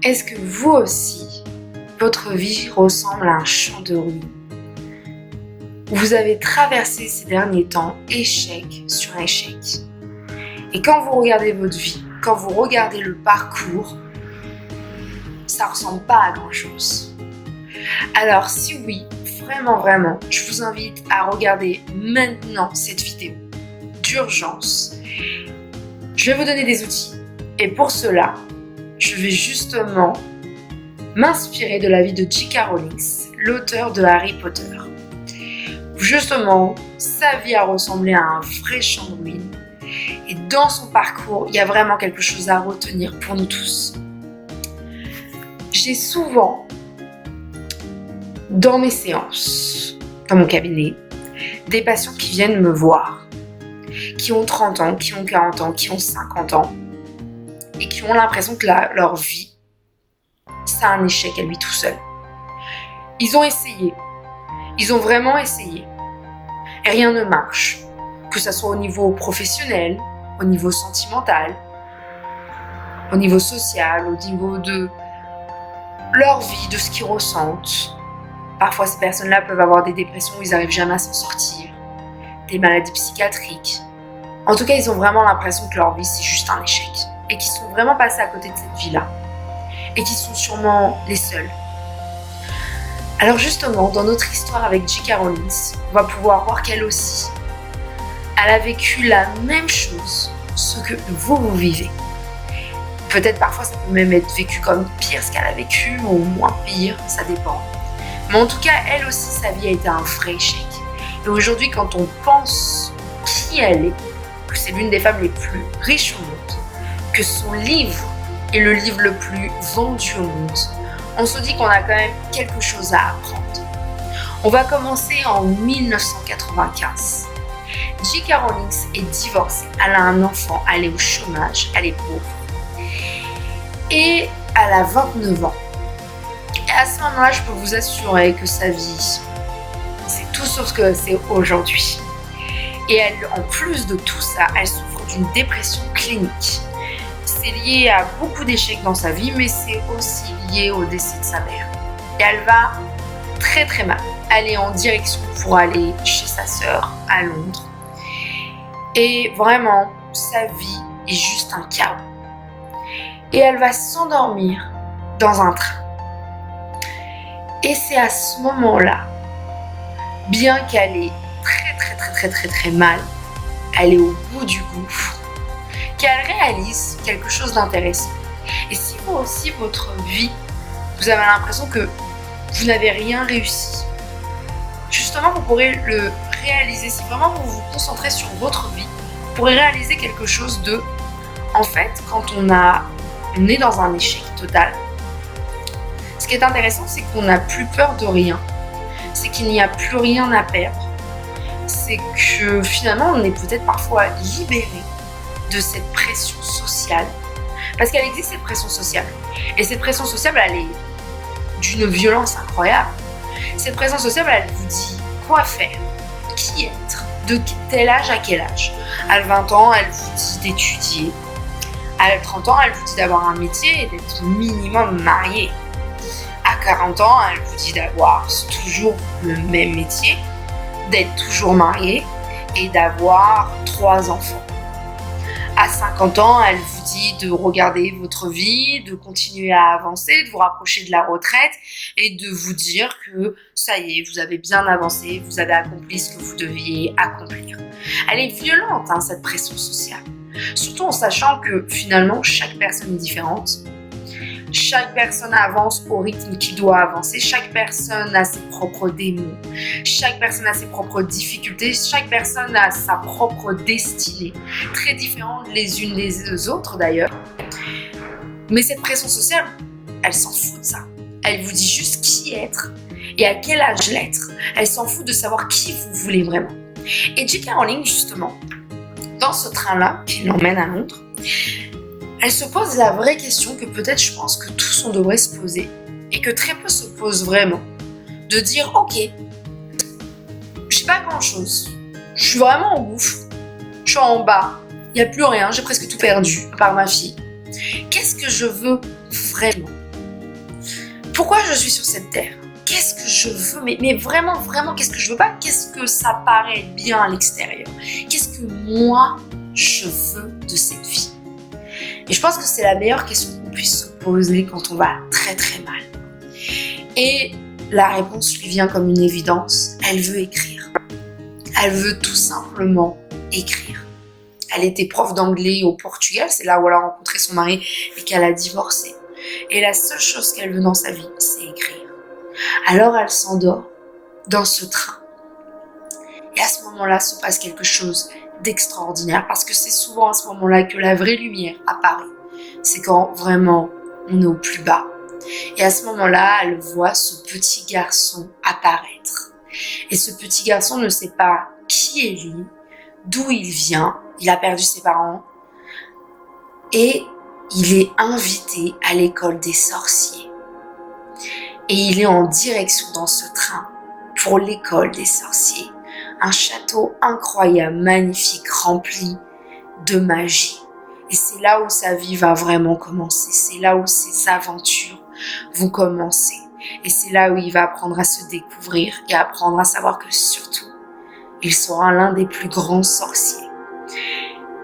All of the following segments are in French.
Est-ce que vous aussi, votre vie ressemble à un champ de ruines? Vous avez traversé ces derniers temps échec sur échec. Et quand vous regardez votre vie, quand vous regardez le parcours, ça ressemble pas à grand-chose. Alors si oui, vraiment, je vous invite à regarder maintenant cette vidéo d'urgence. Je vais vous donner des outils. Et pour cela, je vais justement m'inspirer de la vie de J.K. Rowling, l'auteur de Harry Potter. Justement, sa vie a ressemblé à un vrai champ de ruines. Et dans son parcours, il y a vraiment quelque chose à retenir pour nous tous. J'ai souvent, dans mes séances, dans mon cabinet, des patients qui viennent me voir, qui ont 30 ans, qui ont 40 ans, qui ont 50 ans, et qui ont l'impression que leur vie, c'est un échec à lui tout seul. Ils ont essayé. Ils ont vraiment essayé. Et rien ne marche. Que ce soit au niveau professionnel, au niveau sentimental, au niveau social, au niveau de leur vie, de ce qu'ils ressentent. Parfois, ces personnes-là peuvent avoir des dépressions où ils n'arrivent jamais à s'en sortir, des maladies psychiatriques. En tout cas, ils ont vraiment l'impression que leur vie, c'est juste un échec. Et qu'ils sont vraiment passés à côté de cette vie-là. Et qu'ils sont sûrement les seuls. Alors justement, dans notre histoire avec J.K. Rowling, on va pouvoir voir qu'elle aussi, elle a vécu la même chose, ce que vous vivez. Peut-être parfois ça peut même être vécu comme pire ce qu'elle a vécu, ou moins pire, ça dépend. Mais en tout cas, elle aussi, sa vie a été un vrai échec. Et aujourd'hui, quand on pense qui elle est, que c'est l'une des femmes les plus riches au monde, que son livre est le livre le plus vendu au monde, on se dit qu'on a quand même quelque chose à apprendre. On va commencer en 1995. J.K. Rowling est divorcée, elle a un enfant, elle est au chômage, elle est pauvre. Et elle a 29 ans. Et à ce moment-là, je peux vous assurer que sa vie, c'est tout sauf ce que c'est aujourd'hui. Et elle, en plus de tout ça, elle souffre d'une dépression clinique. C'est lié à beaucoup d'échecs dans sa vie, mais c'est aussi lié au décès de sa mère. Et elle va très mal. Elle est en direction pour aller chez sa sœur à Londres. Et vraiment, sa vie est juste un chaos. Et elle va s'endormir dans un train. Et c'est à ce moment-là, bien qu'elle est très mal, elle est au bout du gouffre, qu'elle réalise quelque chose d'intéressant. Et si vous aussi, votre vie, vous avez l'impression que vous n'avez rien réussi, justement, vous pourrez le réaliser. Si vraiment vous vous concentrez sur votre vie, vous pourrez réaliser quelque chose de... En fait, quand on est dans un échec total, ce qui est intéressant, c'est qu'on n'a plus peur de rien. C'est qu'il n'y a plus rien à perdre. C'est que finalement, on est peut-être parfois libéré de cette pression sociale. Parce qu'elle existe, cette pression sociale. Et cette pression sociale, elle est d'une violence incroyable. Cette pression sociale, elle vous dit quoi faire, qui être, de tel âge à quel âge. À 20 ans, elle vous dit d'étudier. À 30 ans, elle vous dit d'avoir un métier et d'être minimum marié. À 40 ans, elle vous dit d'avoir toujours le même métier, d'être toujours marié et d'avoir 3 enfants. À 50 ans, elle vous dit de regarder votre vie, de continuer à avancer, de vous rapprocher de la retraite et de vous dire que ça y est, vous avez bien avancé, vous avez accompli ce que vous deviez accomplir. Elle est violente, cette pression sociale. Surtout en sachant que finalement, chaque personne est différente. Chaque personne avance au rythme qu'il doit avancer. Chaque personne a ses propres démons. Chaque personne a ses propres difficultés. Chaque personne a sa propre destinée. Très différentes les unes des autres d'ailleurs. Mais cette pression sociale, elle s'en fout de ça. Elle vous dit juste qui être et à quel âge l'être. Elle s'en fout de savoir qui vous voulez vraiment. Et J.K. Rowling, justement, dans ce train-là qui l'emmène à Londres, elle se pose la vraie question que peut-être je pense que tous on devrait se poser et que très peu se posent vraiment. De dire ok, j'ai pas grand-chose, je suis vraiment en gouffre, je suis en bas, il n'y a plus rien, j'ai presque tout perdu, à part ma fille. Qu'est-ce que je veux vraiment ? Pourquoi je suis sur cette terre? Qu'est-ce que je veux? Mais vraiment, vraiment, qu'est-ce que je veux? Pas qu'est-ce que ça paraît bien à l'extérieur. Qu'est-ce que moi, je veux de cette vie? Et je pense que c'est la meilleure question qu'on puisse se poser quand on va très très mal. Et la réponse lui vient comme une évidence. Elle veut écrire. Elle veut tout simplement écrire. Elle était prof d'anglais au Portugal, c'est là où elle a rencontré son mari et qu'elle a divorcé. Et la seule chose qu'elle veut dans sa vie, c'est écrire. Alors elle s'endort dans ce train. Et à ce moment-là, se passe quelque chose d'extraordinaire, parce que c'est souvent à ce moment-là que la vraie lumière apparaît. C'est quand vraiment on est au plus bas. Et à ce moment-là, elle voit ce petit garçon apparaître. Et ce petit garçon ne sait pas qui est lui, d'où il vient. Il a perdu ses parents. Et il est invité à l'école des sorciers. Et il est en direction dans ce train pour l'école des sorciers. Un château incroyable, magnifique, rempli de magie. Et c'est là où sa vie va vraiment commencer. C'est là où ses aventures vont commencer. Et c'est là où il va apprendre à se découvrir et apprendre à savoir que surtout, il sera l'un des plus grands sorciers.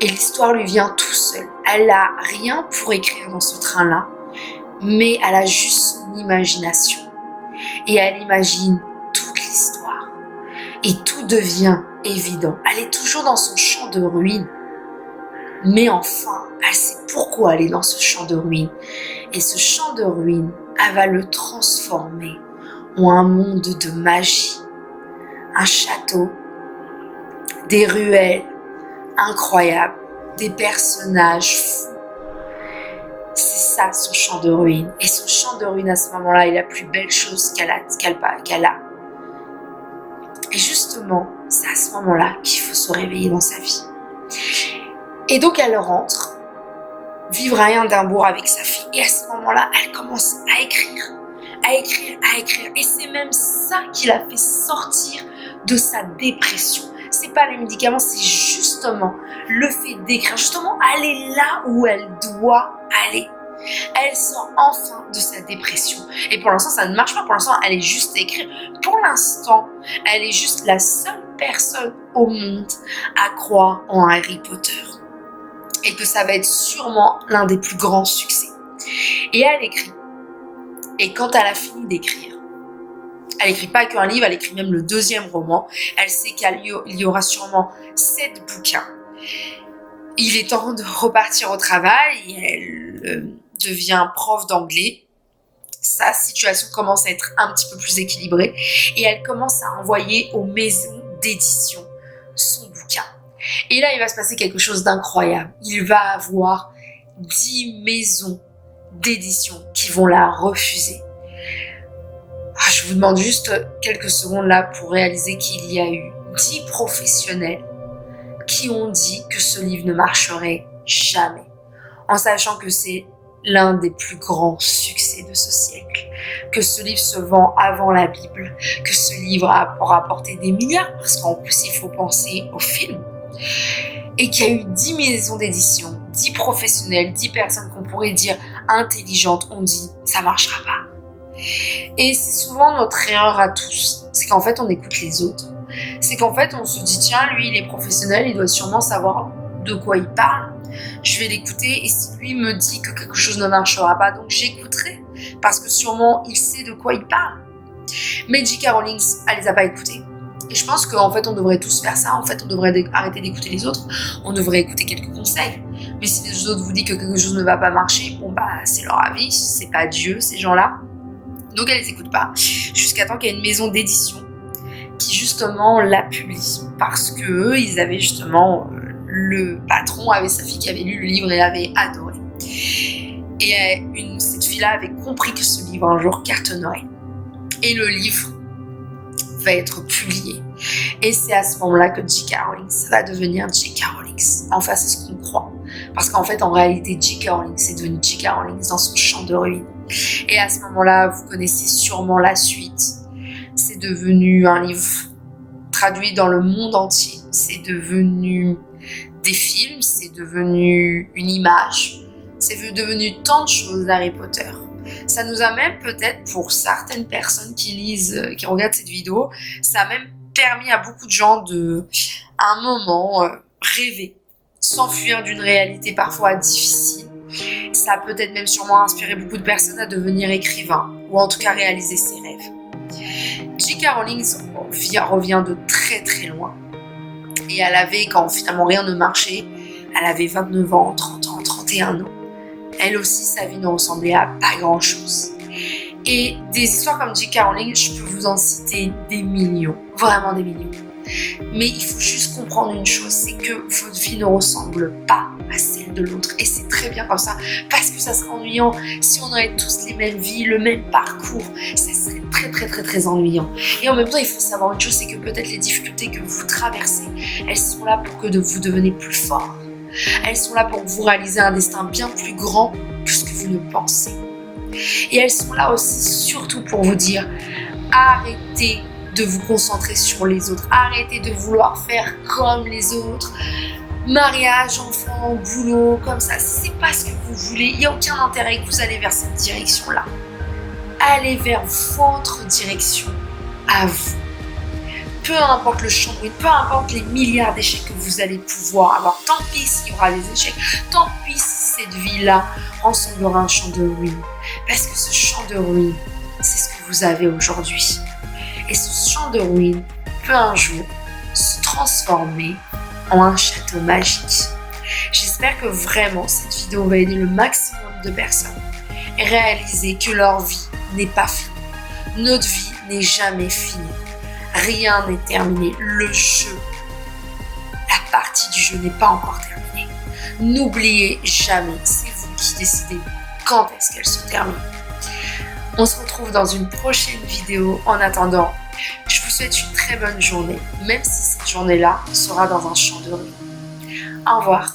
Et l'histoire lui vient tout seul. Elle n'a rien pour écrire dans ce train-là, mais elle a juste son imagination. Et elle imagine toute l'histoire. Et tout devient évident. Elle est toujours dans son champ de ruines. Mais enfin, elle sait pourquoi elle est dans ce champ de ruines. Et ce champ de ruines, elle va le transformer en un monde de magie. Un château, des ruelles incroyables, des personnages fous. C'est ça son champ de ruines. Et son champ de ruines à ce moment-là est la plus belle chose qu'elle a. Et justement, c'est à ce moment-là qu'il faut se réveiller dans sa vie. Et donc elle rentre vivre à Édimbourg avec sa fille. Et à ce moment-là, elle commence à écrire. Et c'est même ça qui l'a fait sortir de sa dépression. C'est pas les médicaments, c'est justement le fait d'écrire. Justement, aller là où elle doit aller. Elle sort enfin de sa dépression. Et pour l'instant, ça ne marche pas. Pour l'instant, elle est juste à écrire. Pour l'instant, elle est juste la seule personne au monde à croire en Harry Potter. Et que ça va être sûrement l'un des plus grands succès. Et elle écrit. Et quand elle a fini d'écrire, elle n'écrit pas qu'un livre, elle écrit même le 2e roman. Elle sait qu'il y aura sûrement 7 bouquins. Il est temps de repartir au travail. Elle devient prof d'anglais. Sa situation commence à être un petit peu plus équilibrée. Et elle commence à envoyer aux maisons d'édition son bouquin. Et là, il va se passer quelque chose d'incroyable. Il va avoir 10 maisons d'édition qui vont la refuser. Je vous demande juste quelques secondes là pour réaliser qu'il y a eu 10 professionnels qui ont dit que ce livre ne marcherait jamais, en sachant que c'est l'un des plus grands succès de ce siècle, que ce livre se vend avant la Bible, que ce livre a rapporté des milliards, parce qu'en plus il faut penser au film, et qu'il y a eu 10 maisons d'édition, 10 professionnels, 10 personnes qu'on pourrait dire intelligentes ont dit ça marchera pas. Et c'est souvent notre erreur à tous, c'est qu'en fait on écoute les autres. C'est qu'en fait on se dit tiens, lui il est professionnel, il doit sûrement savoir de quoi il parle. Je vais l'écouter et si lui me dit que quelque chose ne marchera pas, donc j'écouterai parce que sûrement il sait de quoi il parle. Mais J.K. Rowling, elle les a pas écoutés. Et je pense qu'en fait on devrait tous faire ça. En fait on devrait arrêter d'écouter les autres. On devrait écouter quelques conseils. Mais si les autres vous disent que quelque chose ne va pas marcher, bon bah c'est leur avis, c'est pas Dieu ces gens-là. Donc elle les écoute pas. Jusqu'à temps qu'il y ait une maison d'édition qui justement la publie. Parce que eux, ils avaient justement le patron avait sa fille qui avait lu le livre et l'avait adoré. Et cette fille-là avait compris que ce livre un jour cartonnerait. Et le livre va être publié. Et c'est à ce moment-là que J.K. Rowling va devenir J.K. Rowling. Enfin, c'est ce qu'on croit. Parce qu'en fait, en réalité, J.K. Rowling, c'est devenu J.K. Rowling dans son champ de ruines. Et à ce moment-là, vous connaissez sûrement la suite. C'est devenu un livre traduit dans le monde entier. C'est devenu des films, c'est devenu une image. C'est devenu tant de choses Harry Potter. Ça nous a même peut-être, pour certaines personnes qui lisent, qui regardent cette vidéo, ça a même permis à beaucoup de gens de, à un moment, rêver, s'enfuir d'une réalité parfois difficile. Ça a peut-être même sûrement inspiré beaucoup de personnes à devenir écrivains, ou en tout cas réaliser ses rêves. J.K. Rowling revient de très très loin. Et elle avait, quand finalement rien ne marchait, elle avait 29 ans, 30 ans, 31 ans. Elle aussi, sa vie ne ressemblait à pas grand-chose. Et des histoires comme J.K. Rowling, je peux vous en citer des millions, vraiment des millions. Mais il faut juste comprendre une chose, c'est que votre vie ne ressemble pas à celle de l'autre. Et c'est très bien comme ça, parce que ça serait ennuyant. Si on aurait tous les mêmes vies, le même parcours, ça serait très très très très ennuyant. Et en même temps, il faut savoir une chose, c'est que peut-être les difficultés que vous traversez, elles sont là pour que vous deveniez plus fort. Elles sont là pour que vous réalisez un destin bien plus grand que ce que vous ne pensez. Et elles sont là aussi surtout pour vous dire, arrêtez de vous concentrer sur les autres, arrêtez de vouloir faire comme les autres, mariage, enfant, boulot, comme ça, si c'est pas ce que vous voulez, il n'y a aucun intérêt que vous allez vers cette direction-là. Allez vers votre direction, à vous. Peu importe le champ de ruines, peu importe les milliards d'échecs que vous allez pouvoir avoir, tant pis s'il y aura des échecs, tant pis si cette vie-là ressemblera à un champ de ruines. Parce que ce champ de ruines, c'est ce que vous avez aujourd'hui. Et ce champ de ruines peut un jour se transformer en un château magique. J'espère que vraiment cette vidéo va aider le maximum de personnes et réaliser que leur vie n'est pas finie. Notre vie n'est jamais finie. Rien n'est terminé. Le jeu, la partie du jeu n'est pas encore terminée. N'oubliez jamais, c'est vous qui décidez quand est-ce qu'elle se termine. On se retrouve dans une prochaine vidéo. En attendant, je vous souhaite une très bonne journée, même si cette journée-là sera dans un champ de ruines. Au revoir.